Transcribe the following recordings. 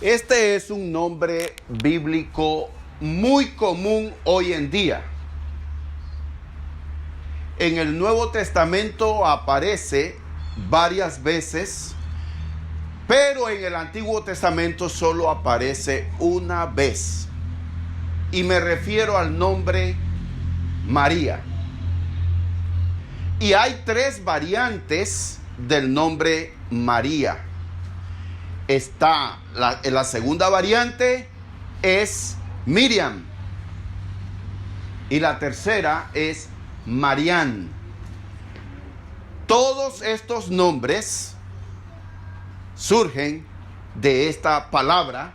Este es un nombre bíblico muy común hoy en día. En el Nuevo Testamento aparece varias veces, pero en el Antiguo Testamento solo aparece una vez. Y me refiero al nombre María. Y hay tres variantes del nombre María. La segunda variante es Miriam. Y la tercera es Marián. Todos estos nombres surgen de esta palabra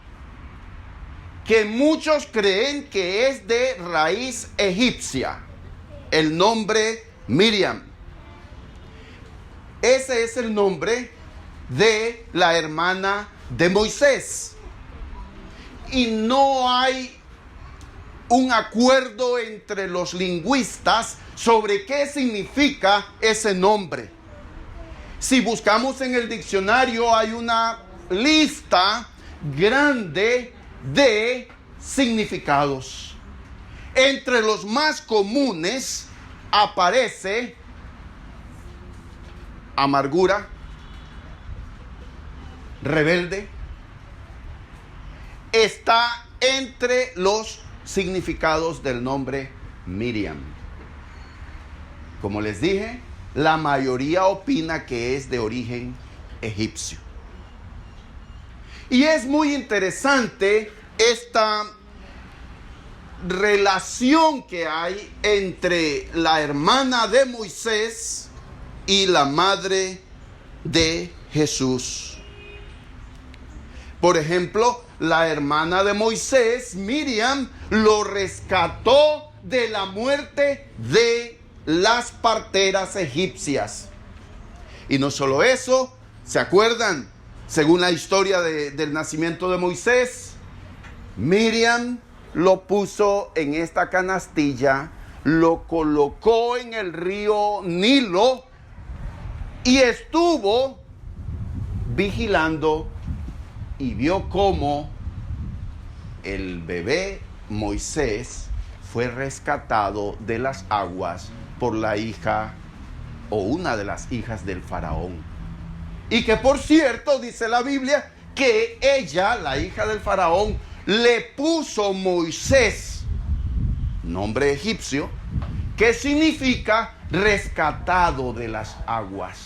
que muchos creen que es de raíz egipcia. El nombre Miriam. Ese es el nombre de la hermana de Moisés. Y no hay un acuerdo entre los lingüistas sobre qué significa ese nombre. Si buscamos en el diccionario hay una lista grande de significados. Entre los más comunes aparece amargura, rebelde. Está entre los significados del nombre Miriam. Como les dije, la mayoría opina que es de origen egipcio. Y es muy interesante esta relación que hay entre la hermana de Moisés y la madre de Jesús. Por ejemplo, la hermana de Moisés, Miriam, lo rescató de la muerte de las parteras egipcias. Y no solo eso, ¿se acuerdan? Según la historia del nacimiento de Moisés, Miriam lo puso en esta canastilla, lo colocó en el río Nilo y estuvo vigilando y vio cómo el bebé Moisés fue rescatado de las aguas por la hija o una de las hijas del faraón. Y que por cierto, dice la Biblia, que ella, la hija del faraón, le puso Moisés, nombre egipcio, que significa rescatado de las aguas.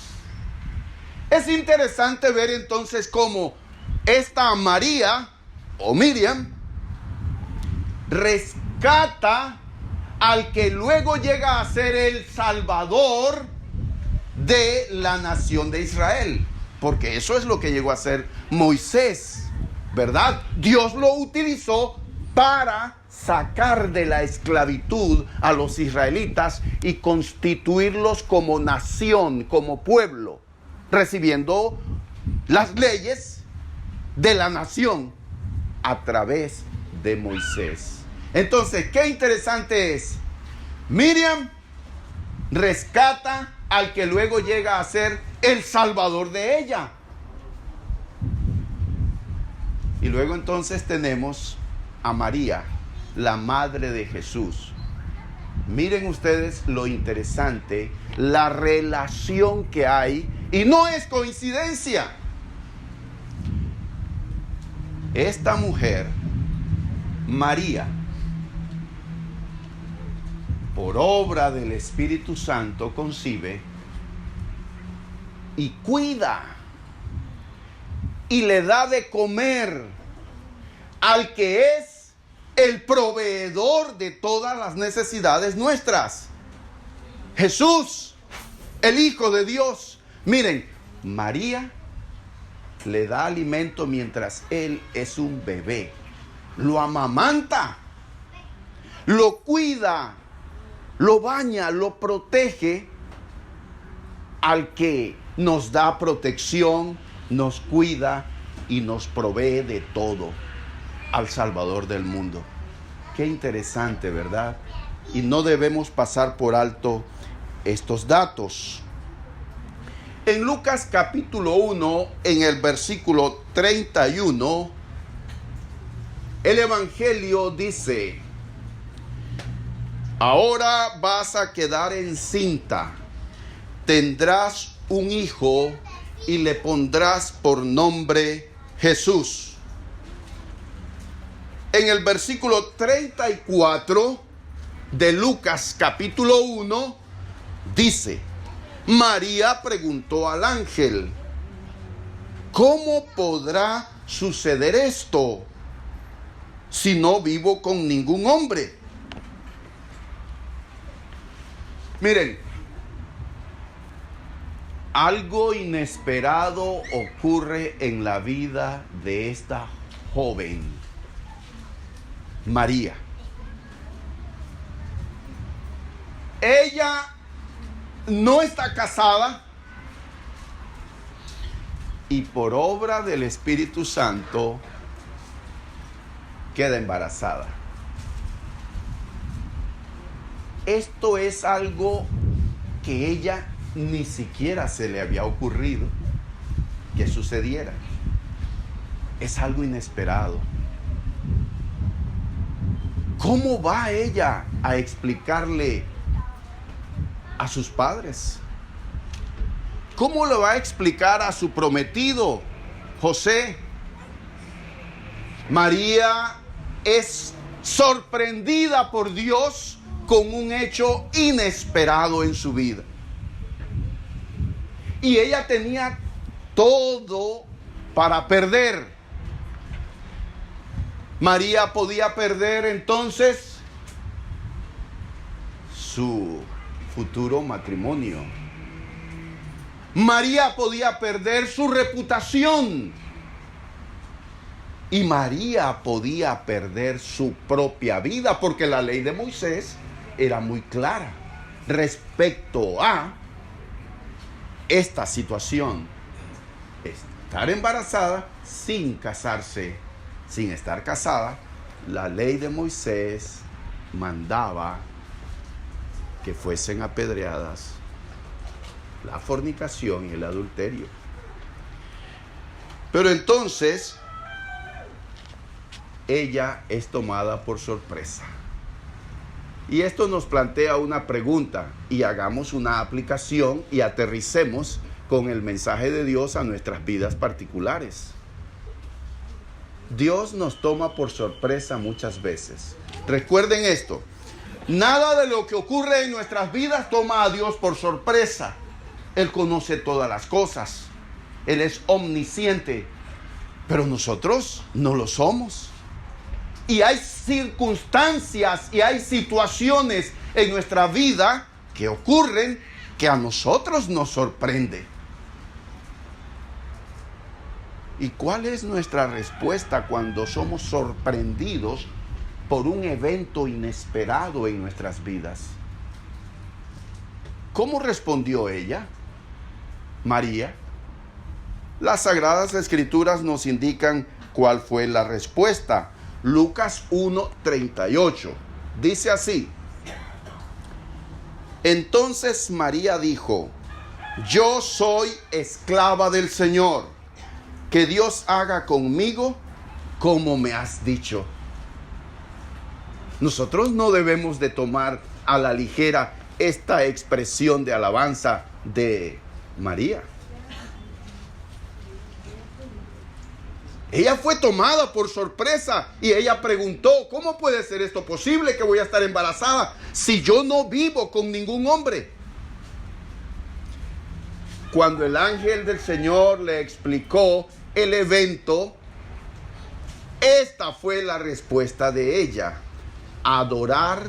Es interesante ver entonces cómo esta María o Miriam rescata al que luego llega a ser el Salvador de la nación de Israel, porque eso es lo que llegó a ser Moisés, ¿verdad? Dios lo utilizó para sacar de la esclavitud a los israelitas y constituirlos como nación, como pueblo, recibiendo las leyes de la nación a través de Moisés. Entonces, qué interesante es. Miriam rescata al que luego llega a ser el Salvador de ella. Y luego entonces tenemos a María, la madre de Jesús. Miren ustedes lo interesante, la relación que hay, y no es coincidencia. Esta mujer, María, por obra del Espíritu Santo, concibe y cuida y le da de comer al que es el proveedor de todas las necesidades nuestras, Jesús, el Hijo de Dios. Miren, María le da alimento mientras él es un bebé, lo amamanta, lo cuida, lo baña, lo protege, al que nos da protección, nos cuida y nos provee de todo, al Salvador del mundo. Qué interesante, ¿verdad? Y no debemos pasar por alto estos datos. En Lucas capítulo 1, en el versículo 31, El Evangelio dice: ahora vas a quedar encinta, tendrás un hijo y le pondrás por nombre Jesús. En el versículo 34 de Lucas capítulo 1 dice: María preguntó al ángel: ¿cómo podrá suceder esto si no vivo con ningún hombre? Miren, algo inesperado ocurre en la vida de esta joven, María. Ella no está casada y por obra del Espíritu Santo queda embarazada. Esto es algo que ella ni siquiera se le había ocurrido que sucediera. Es algo inesperado. ¿Cómo va ella a explicarle a sus padres? ¿Cómo le va a explicar a su prometido, José? María es sorprendida por Dios con un hecho inesperado en su vida. Y ella tenía todo para perder. María podía perder entonces su futuro matrimonio. María podía perder su reputación. Y María podía perder su propia vida, porque la ley de Moisés era muy clara respecto a esta situación: estar embarazada sin casarse, sin estar casada. La ley de Moisés mandaba que fuesen apedreadas la fornicación y el adulterio. Pero entonces ella es tomada por sorpresa. Y esto nos plantea una pregunta, y hagamos una aplicación y aterricemos con el mensaje de Dios a nuestras vidas particulares. Dios nos toma por sorpresa muchas veces. Recuerden esto: nada de lo que ocurre en nuestras vidas toma a Dios por sorpresa. Él conoce todas las cosas. Él es omnisciente. Pero nosotros no lo somos. Y hay circunstancias y hay situaciones en nuestra vida que ocurren que a nosotros nos sorprende. ¿Y cuál es nuestra respuesta cuando somos sorprendidos por un evento inesperado en nuestras vidas? ¿Cómo respondió ella, María? Las Sagradas Escrituras nos indican cuál fue la respuesta. Lucas 1:38 dice así: entonces María dijo: yo soy esclava del Señor, que Dios haga conmigo como me has dicho. Nosotros no debemos de tomar a la ligera esta expresión de alabanza de María. Ella fue tomada por sorpresa y ella preguntó: ¿cómo puede ser esto posible, que voy a estar embarazada si yo no vivo con ningún hombre? Cuando el ángel del Señor le explicó el evento, esta fue la respuesta de ella: adorar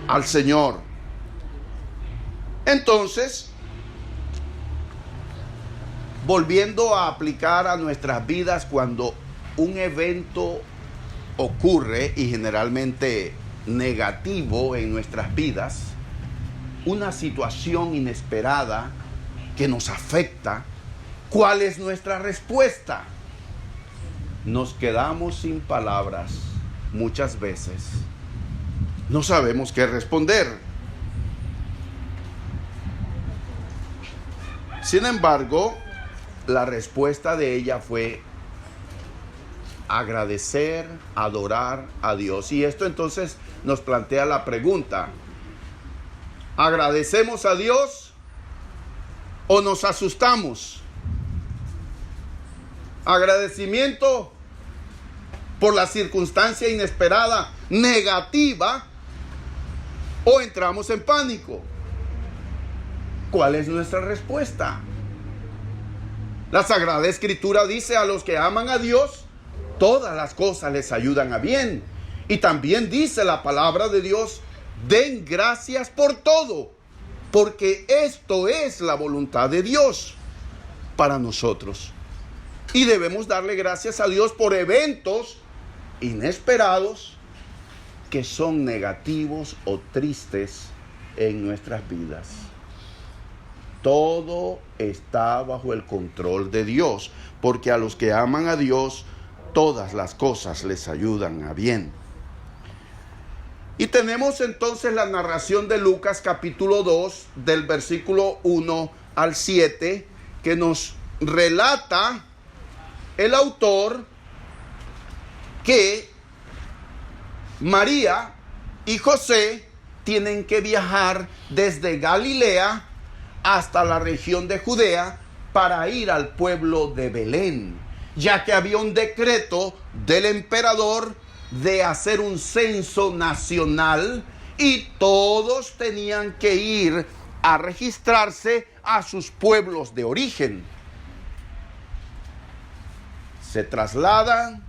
al Señor. Entonces, volviendo a aplicar a nuestras vidas, cuando un evento ocurre, y generalmente negativo en nuestras vidas, una situación inesperada que nos afecta, ¿cuál es nuestra respuesta? Nos quedamos sin palabras muchas veces. No sabemos qué responder. Sin embargo, la respuesta de ella fue agradecer, adorar a Dios. Y esto entonces nos plantea la pregunta: ¿agradecemos a Dios o nos asustamos? Agradecimiento por la circunstancia inesperada, negativa, o entramos en pánico. ¿Cuál es nuestra respuesta? La Sagrada Escritura dice: a los que aman a Dios, todas las cosas les ayudan a bien. Y también dice la palabra de Dios: den gracias por todo, porque esto es la voluntad de Dios para nosotros. Y debemos darle gracias a Dios por eventos inesperados que son negativos o tristes en nuestras vidas. Todo está bajo el control de Dios, porque a los que aman a Dios, todas las cosas les ayudan a bien. Y tenemos entonces la narración de Lucas capítulo 2, del versículo 1 al 7, que nos relata el autor que María y José tienen que viajar desde Galilea hasta la región de Judea para ir al pueblo de Belén, ya que había un decreto del emperador de hacer un censo nacional y todos tenían que ir a registrarse a sus pueblos de origen. Se trasladan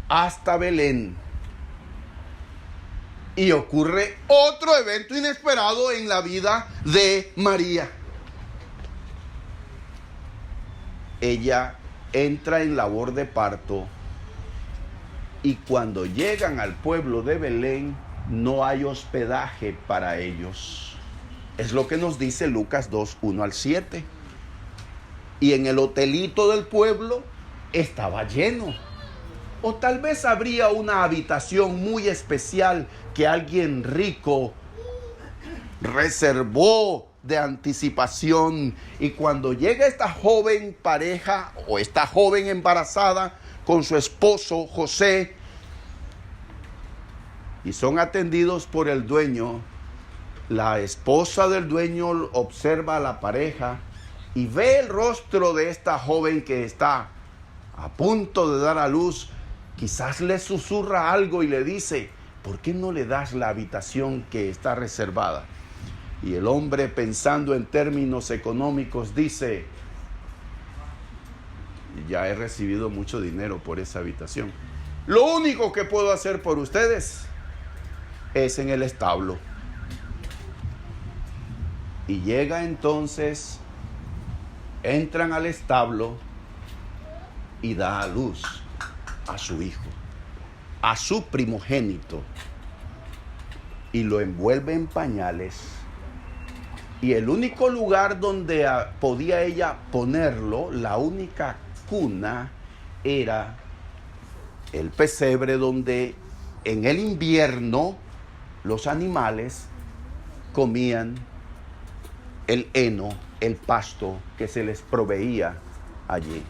hasta Belén y ocurre otro evento inesperado en la vida de María. Ella entra en labor de parto y cuando llegan al pueblo de Belén no hay hospedaje para ellos. Es lo que nos dice Lucas 2, 1 al 7. Y en el hotelito del pueblo estaba lleno. O tal vez habría una habitación muy especial que alguien rico reservó de anticipación. Y cuando llega esta joven pareja o esta joven embarazada con su esposo José y son atendidos por el dueño, la esposa del dueño observa a la pareja y ve el rostro de esta joven que está a punto de dar a luz. Quizás le susurra algo y le dice: ¿por qué no le das la habitación que está reservada? Y el hombre, pensando en términos económicos, dice: ya he recibido mucho dinero por esa habitación. Lo único que puedo hacer por ustedes es en el establo. Y llega entonces, entran al establo y da a luz a su hijo, a su primogénito, y lo envuelve en pañales. Y el único lugar donde podía ella ponerlo, la única cuna, era el pesebre donde en el invierno los animales comían el heno, el pasto que se les proveía allí.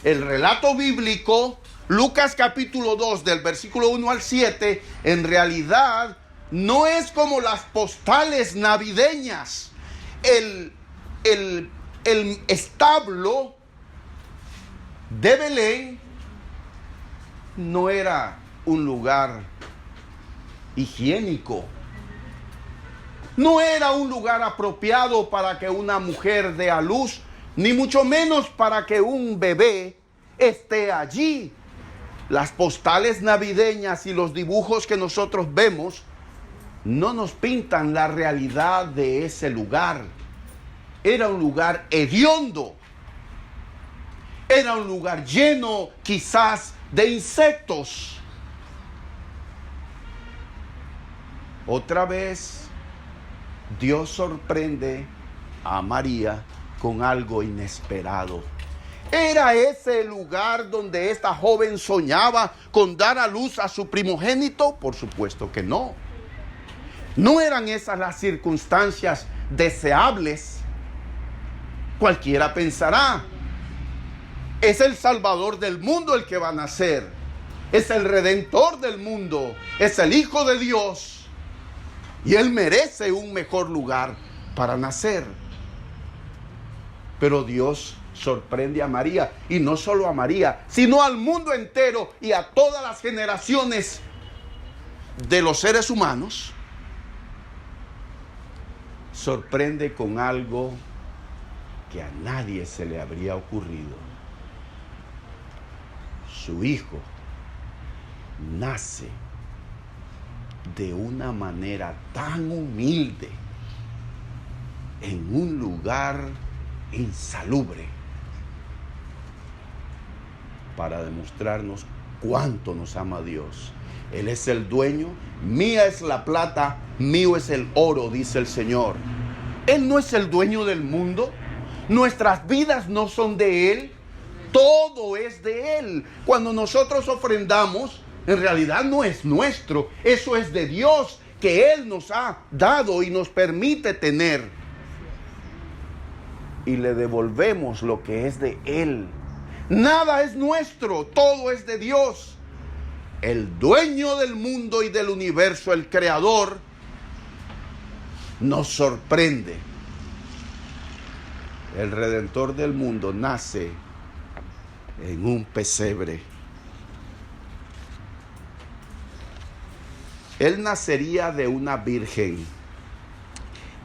El relato bíblico, Lucas capítulo 2, del versículo 1 al 7, en realidad no es como las postales navideñas. El establo de Belén no era un lugar higiénico. No era un lugar apropiado para que una mujer dé a luz, ni mucho menos para que un bebé esté allí. Las postales navideñas y los dibujos que nosotros vemos no nos pintan la realidad de ese lugar. Era un lugar hediondo. Era un lugar lleno quizás de insectos. Otra vez, Dios sorprende a María con algo inesperado. ¿Era ese el lugar donde esta joven soñaba con dar a luz a su primogénito? Por supuesto que no. No eran esas las circunstancias deseables. Cualquiera pensará: Es el Salvador del mundo el que va a nacer. Es el Redentor del mundo. Es el Hijo de Dios. Y Él merece un mejor lugar para nacer. Pero Dios sorprende a María. Y no solo a María, sino al mundo entero y a todas las generaciones de los seres humanos. Sorprende con algo que a nadie se le habría ocurrido. Su hijo nace de una manera tan humilde en un lugar insalubre para demostrarnos cuánto nos ama Dios. Él es el dueño, mía es la plata, mío es el oro, dice el Señor. Él no es el dueño del mundo, nuestras vidas no son de Él, todo es de Él. Cuando nosotros ofrendamos, en realidad no es nuestro, eso es de Dios, que Él nos ha dado y nos permite tener. Y le devolvemos lo que es de Él. Nada es nuestro, todo es de Dios. El dueño del mundo y del universo, el creador, nos sorprende. El Redentor del mundo nace en un pesebre. Él nacería de una virgen.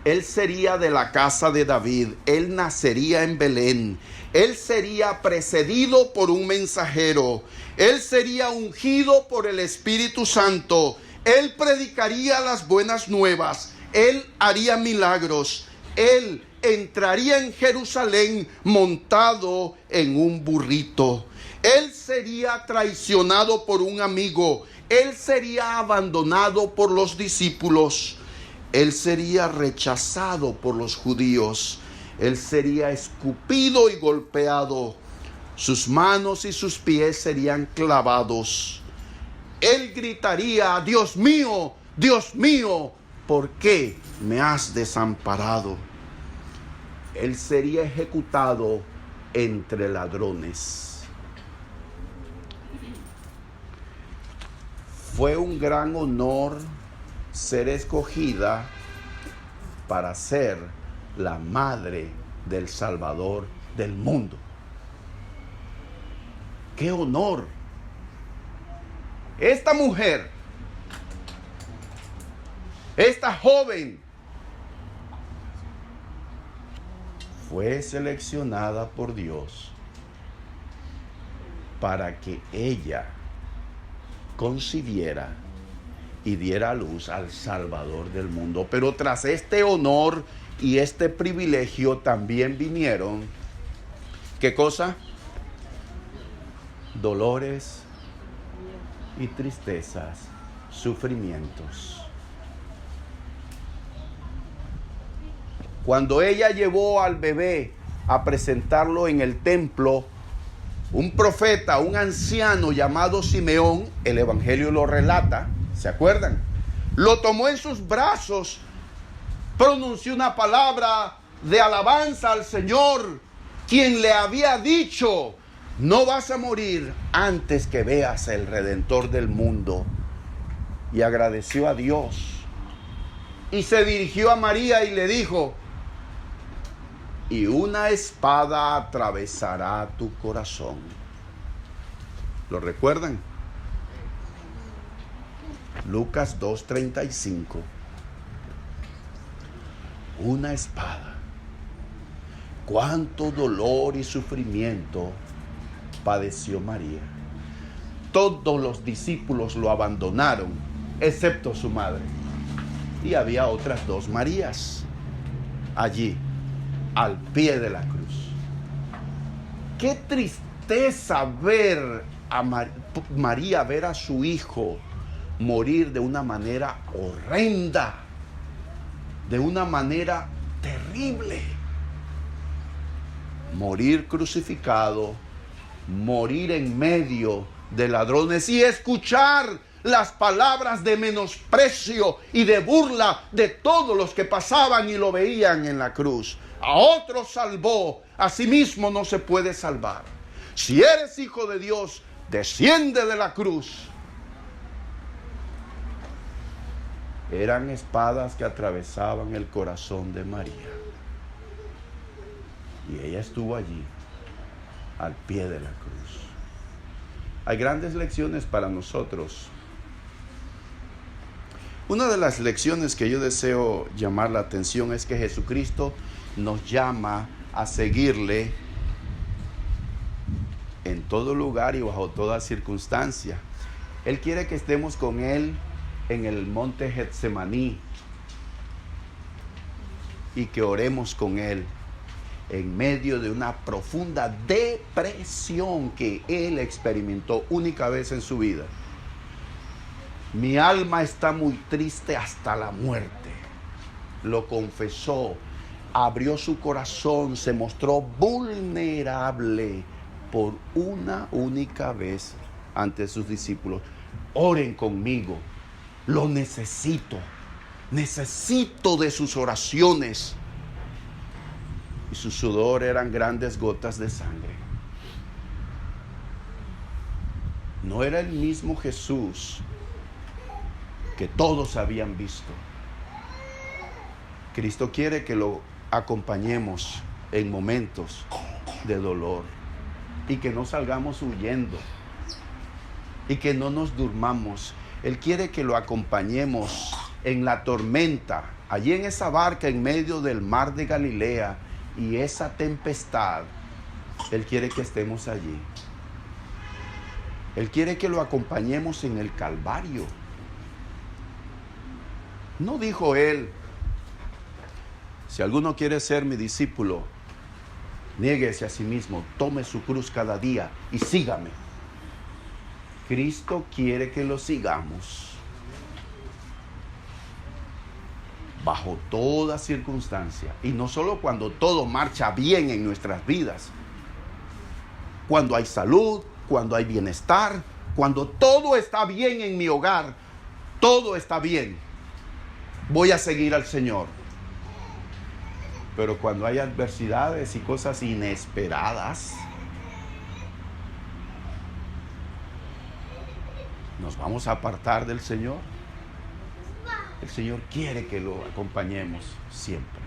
Él sería de la casa de David. Él nacería en Belén. Él sería precedido por un mensajero. Él sería ungido por el Espíritu Santo. Él predicaría las buenas nuevas. Él haría milagros. Él entraría en Jerusalén montado en un burrito. Él sería traicionado por un amigo. Él sería abandonado por los discípulos. Él sería rechazado por los judíos. Él sería escupido y golpeado. Sus manos y sus pies serían clavados. Él gritaría: Dios mío, ¿por qué me has desamparado? Él sería ejecutado entre ladrones. Fue un gran honor ser escogida para ser la madre del Salvador del mundo. ¡Qué honor! Esta mujer, esta joven, fue seleccionada por Dios para que ella concibiera y diera a luz al Salvador del mundo. Pero tras este honor y este privilegio también vinieron, ¿qué cosa? Dolores y tristezas, sufrimientos. Cuando ella llevó al bebé a presentarlo en el templo, un profeta, un anciano llamado Simeón, el Evangelio lo relata, ¿se acuerdan? Lo tomó en sus brazos, pronunció una palabra de alabanza al Señor, quien le había dicho: no vas a morir antes que veas el Redentor del mundo. Y agradeció a Dios. Y se dirigió a María y le dijo: y una espada atravesará tu corazón. ¿Lo recuerdan? Lucas 2:35. Una espada. Cuánto dolor y sufrimiento padeció María. Todos los discípulos lo abandonaron, excepto su madre. Y había otras dos Marías allí, al pie de la cruz. Qué tristeza ver a María, ver a su hijo morir de una manera horrenda, de una manera terrible. Morir crucificado, morir en medio de ladrones y escuchar las palabras de menosprecio y de burla de todos los que pasaban y lo veían en la cruz. A otros salvó, a sí mismo no se puede salvar. Si eres hijo de Dios, desciende de la cruz. Eran espadas que atravesaban el corazón de María. Y ella estuvo allí, al pie de la cruz. Hay grandes lecciones para nosotros. Una de las lecciones que yo deseo llamar la atención es que Jesucristo nos llama a seguirle en todo lugar y bajo toda circunstancia. Él quiere que estemos con Él en el monte Getsemaní y que oremos con Él en medio de una profunda depresión que Él experimentó única vez en su vida. Mi alma está muy triste hasta la muerte. Lo confesó, abrió su corazón, se mostró vulnerable por una única vez ante sus discípulos. Oren conmigo, lo necesito de sus oraciones. Y su sudor eran grandes gotas de sangre. No era el mismo Jesús que todos habían visto. Cristo quiere que lo acompañemos en momentos de dolor y que no salgamos huyendo y que no nos durmamos. Él quiere que lo acompañemos en la tormenta, allí en esa barca en medio del mar de Galilea y esa tempestad. Él quiere que estemos allí. Él quiere que lo acompañemos en el Calvario. No dijo Él: si alguno quiere ser mi discípulo, niéguese a sí mismo, tome su cruz cada día y sígame. Cristo quiere que lo sigamos bajo toda circunstancia, y no solo cuando todo marcha bien en nuestras vidas, cuando hay salud, cuando hay bienestar, cuando todo está bien en mi hogar, todo está bien, voy a seguir al Señor. Pero cuando hay adversidades y cosas inesperadas, nos vamos a apartar del Señor. El Señor quiere que lo acompañemos siempre.